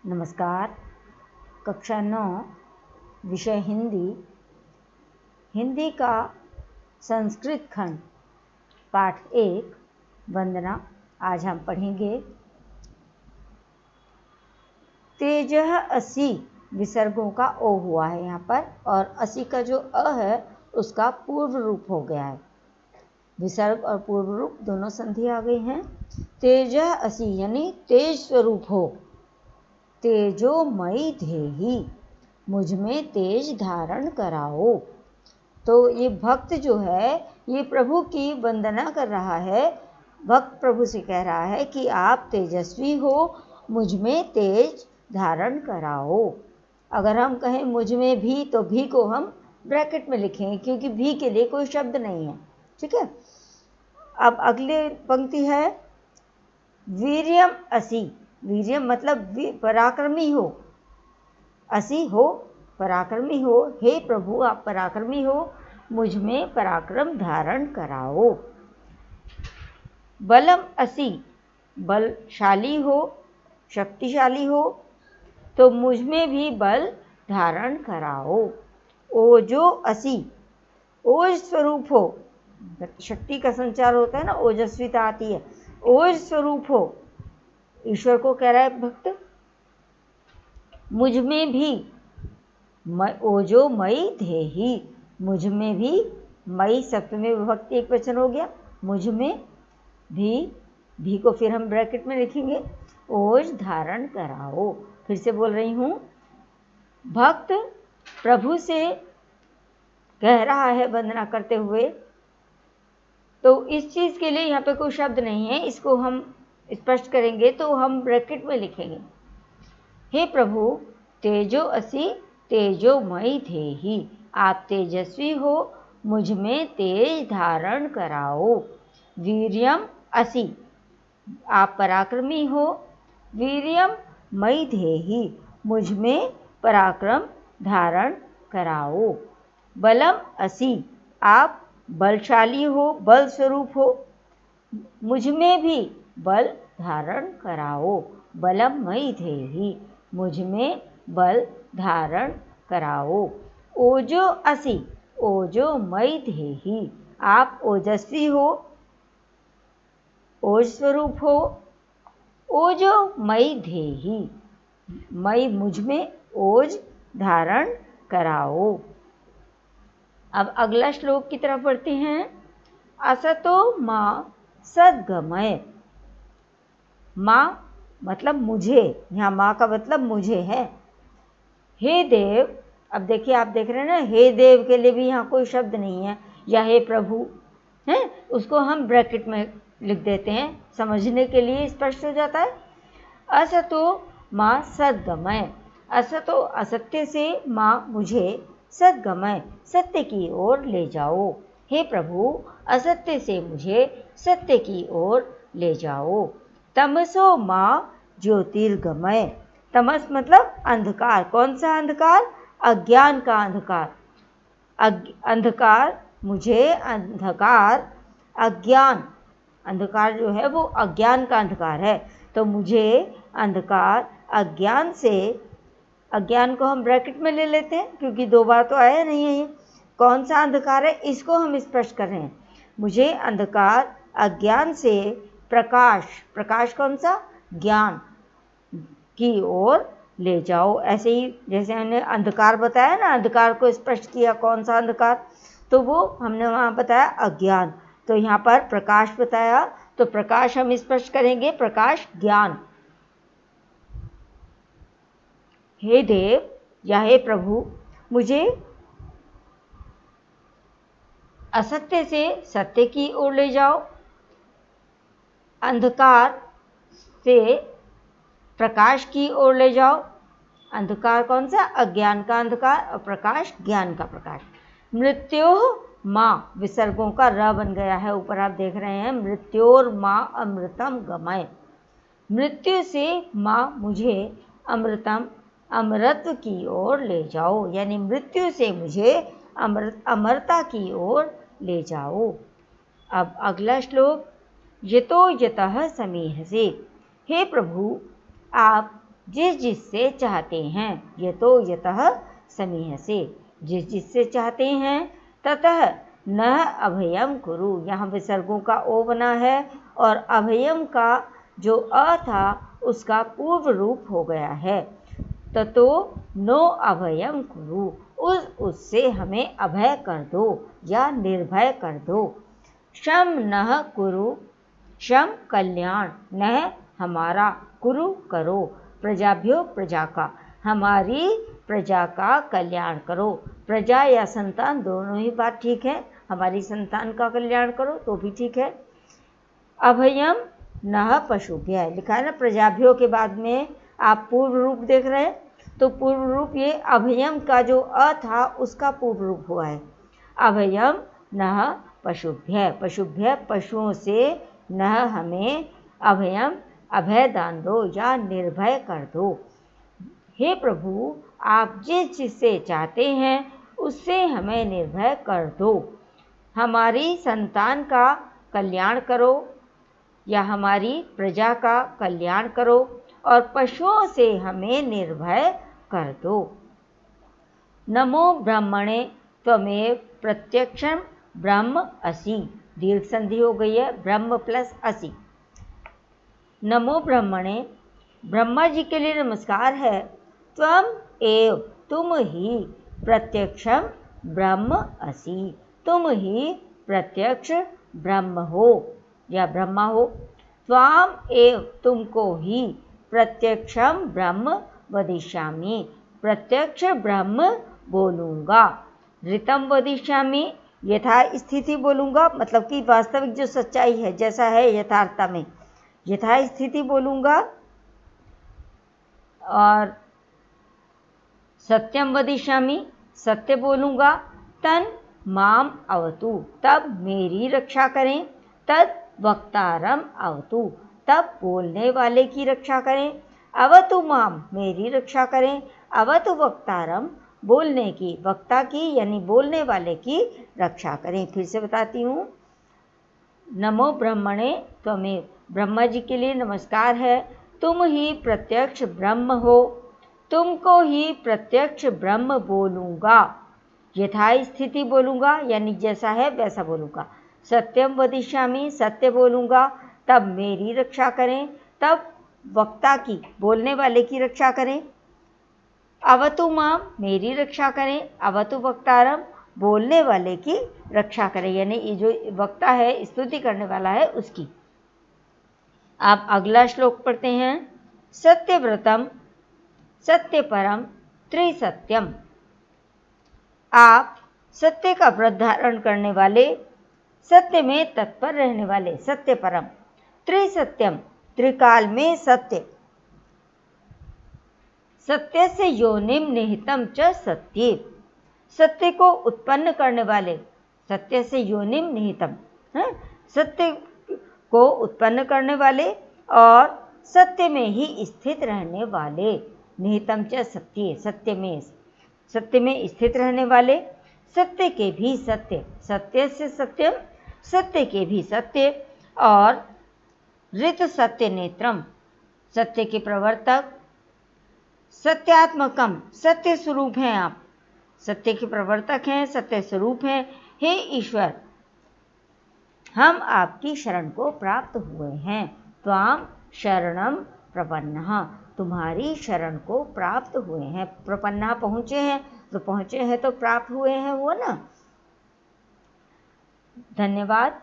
नमस्कार। कक्षा 9 विषय हिंदी, हिंदी का संस्कृत खंड पाठ 1 वंदना। आज हम पढ़ेंगे तेजः असि। विसर्गों का ओ हुआ है यहाँ पर, और असि का जो अ है उसका पूर्व रूप हो गया है। विसर्ग और पूर्व रूप दोनों संधि आ गई हैं। तेजः असि यानी तेज स्वरूप हो। तेजोमयी धेहि, मुझ में तेज धारण कराओ। तो ये भक्त जो है ये प्रभु की वंदना कर रहा है। भक्त प्रभु से कह रहा है कि आप तेजस्वी हो, मुझ में तेज धारण कराओ। अगर हम कहें मुझ में भी, तो भी को हम ब्रैकेट में लिखेंगे क्योंकि भी के लिए कोई शब्द नहीं है। ठीक है। अब अगले पंक्ति है वीर्यम असि। वीर्यम मतलब पराक्रमी हो। असि हो, पराक्रमी हो। हे प्रभु आप पराक्रमी हो, मुझ में पराक्रम धारण कराओ। बलम असि, बलशाली हो, शक्तिशाली हो, तो मुझ में भी बल धारण कराओ। ओजो असि, ओज स्वरूप हो। शक्ति का संचार होता है ना, ओजस्विता आती है। ओज स्वरूप हो, ईश्वर को कह रहा है भक्त। मुझ में भी ओजो मई धेहि, मुझ में भी, मई सप्तमी विभक्ति एक वचन हो गया। मुझ में भी को फिर हम ब्रैकेट में लिखेंगे। ओज धारण कराओ। फिर से बोल रही हूँ, भक्त प्रभु से कह रहा है वंदना करते हुए, तो इस चीज़ के लिए यहाँ पे कोई शब्द नहीं है। इसको हम स्पष्ट करेंगे तो हम ब्रैकेट में लिखेंगे, हे प्रभु तेजो असि तेजोमयी धेहि, आप तेजस्वी हो, मुझ में तेज धारण कराओ। वीर्यम असि, आप पराक्रमी हो। वीर्यम मयि धेहि, मुझ में पराक्रम धारण कराओ। बलम असि, आप बलशाली हो, बल स्वरूप हो, मुझ में भी बल धारण कराओ। बलम मयि धेहि, मुझ में बल धारण कराओ। ओजो असि, ओजो मयि धेहि, आप ओजस्वी हो, ओज स्वरूप हो। ओजो मयि धेहि, मयि मुझ में ओज धारण कराओ। अब अगला श्लोक की तरफ बढ़ते हैं। असतो माँ सद्गमय। माँ मतलब मुझे, यहाँ माँ का मतलब मुझे है। हे देव, अब देखिए आप देख रहे हैं ना, हे देव के लिए भी यहाँ कोई शब्द नहीं है, या हे प्रभु है, उसको हम ब्रैकेट में लिख देते हैं, समझने के लिए स्पष्ट हो जाता है। असतो माँ सद्गमय, असतो असत्य से, माँ मुझे, सद्गमय सत्य की ओर ले जाओ। हे प्रभु असत्य से मुझे सत्य की ओर ले जाओ। तमसो माँ ज्योतिर्गमय। तमस मतलब अंधकार। कौन सा अंधकार? अज्ञान का अंधकार। अंधकार, मुझे अंधकार, अज्ञान, अंधकार जो है वो अज्ञान का अंधकार है, तो मुझे अंधकार अज्ञान से, अज्ञान को हम ब्रैकेट में ले लेते हैं क्योंकि दो बार तो आया नहीं है ये। कौन सा अंधकार है इसको हम स्पष्ट कर रहे हैं। मुझे अंधकार अज्ञान से प्रकाश, प्रकाश कौन सा? ज्ञान की ओर ले जाओ। ऐसे ही जैसे हमने अंधकार बताया ना, अंधकार को स्पष्ट किया, कौन सा अंधकार, तो वो हमने वहाँ बताया अज्ञान, तो यहाँ पर प्रकाश बताया, तो प्रकाश हम स्पष्ट करेंगे, प्रकाश ज्ञान। हे देव या हे प्रभु, मुझे असत्य से सत्य की ओर ले जाओ, अंधकार से प्रकाश की ओर ले जाओ। अंधकार कौन सा? अज्ञान का अंधकार, और प्रकाश ज्ञान का प्रकाश। मृत्योः माँ, विसर्गों का र बन गया है, ऊपर आप देख रहे हैं। मृत्योर माँ अमृतम गमय, मृत्यु से माँ मुझे अमृतम, अमृत की ओर ले जाओ, यानी मृत्यु से मुझे अमरता की ओर ले जाओ। अब अगला श्लोक, यतो यतः समीहसे। हे प्रभु आप जिस जिससे चाहते हैं, यतो यतः समीह से, जिस जिससे चाहते हैं, ततः न अभयम कुरु, यहाँ विसर्गों का ओ बना है और अभयम का जो अ था उसका पूर्व रूप हो गया है। ततो नो अभयम कुरु, उससे हमें अभय कर दो या निर्भय कर दो। शम नः कुरु, शम कल्याण, नः हमारा, कुरु करो, प्रजाभ्यो प्रजा का, हमारी प्रजा का कल्याण करो। प्रजा या संतान दोनों ही बात ठीक है, हमारी संतान का कल्याण करो तो भी ठीक है। अभयम नः पशुभ्य लिखा है ना, प्रजाभ्यो के बाद में आप पूर्व रूप देख रहे हैं, तो पूर्व रूप ये अभयम का जो अ था उसका पूर्व रूप हुआ है। अभयम नः पशुभ्य, पशुभ्य पशुओं से, नः हमें, अभयम अभय दान दो या निर्भय कर दो। हे प्रभु, आप जिस जिससे चाहते हैं उससे हमें निर्भय कर दो। हमारी संतान का कल्याण करो या हमारी प्रजा का कल्याण करो और पशुओं से हमें निर्भय कर दो। नमो ब्रह्मणे त्वमेव प्रत्यक्षं ब्रह्म असि, दीर्घ संधि हो गई है, ब्रह्म प्लस असि। नमो ब्रह्मणे, ब्रह्मा जी के लिए नमस्कार है। त्वम एव, तुम ही, प्रत्यक्षम ब्रह्म असि, तुम ही प्रत्यक्ष ब्रह्म हो या ब्रह्मा हो। त्वाम एव, तुमको ही, प्रत्यक्षम ब्रह्म वदिष्यामि, प्रत्यक्ष ब्रह्म बोलूँगा। ऋतम वदिष्यामि, यथा स्थिति बोलूँगा, मतलब कि वास्तविक जो सच्चाई है जैसा है यथार्थता में, यथा स्थिति बोलूँगा। और सत्यम वदिष्यामि, सत्य बोलूँगा। तन माम अवतु, तब मेरी रक्षा करें। तद वक्तारम अवतु, तब बोलने वाले की रक्षा करें। अवतु माम, मेरी रक्षा करें। अवतु वक्तारम, बोलने की, वक्ता की यानी बोलने वाले की रक्षा करें। फिर से बताती हूँ। नमो ब्रह्मणे त्वमेव, ब्रह्मा जी के लिए नमस्कार है। तुम ही प्रत्यक्ष ब्रह्म हो, तुमको ही प्रत्यक्ष ब्रह्म बोलूँगा। यथा स्थिति बोलूँगा यानी जैसा है वैसा बोलूँगा। सत्यम वदिष्यामि, सत्य बोलूँगा। तब मेरी रक्षा करें, तब वक्ता की, बोलने वाले की रक्षा करें। अवतु माम, मेरी रक्षा करें। अवतु वक्तारम, बोलने वाले की रक्षा करें, यानी ये जो वक्ता है, स्तुति करने वाला है, उसकी। आप अगला श्लोक पढ़ते हैं। सत्यव्रतम सत्यपरम त्रिसत्यम, आप सत्य का व्रत धारण करने वाले, सत्य में तत्पर रहने वाले, सत्य परम। त्रिसत्यम, त्रिकाल में सत्य। सत्य से योनिम निहितम च सत्ये, सत्य को उत्पन्न करने वाले, सत्य से योनिम निहितम, सत्य को उत्पन्न करने वाले और सत्य में ही स्थित रहने वाले। निहितम च सत्ये, सत्य में स्थित रहने वाले, सत्य के भी सत्य, सत्य से सत्यम, सत्य के भी सत्य। और ऋत सत्य नेत्रम, सत्य के प्रवर्तक। सत्यात्मकम, सत्य स्वरूप हैं आप, सत्य के प्रवर्तक हैं, सत्य स्वरूप हैं। हे ईश्वर, हम आपकी शरण को प्राप्त हुए हैं। त्वाम शरणम प्रपन्नः, तुम्हारी शरण को प्राप्त हुए हैं। प्रपन्ना, पहुँचे हैं, तो पहुँचे हैं तो प्राप्त हुए हैं वो ना। धन्यवाद।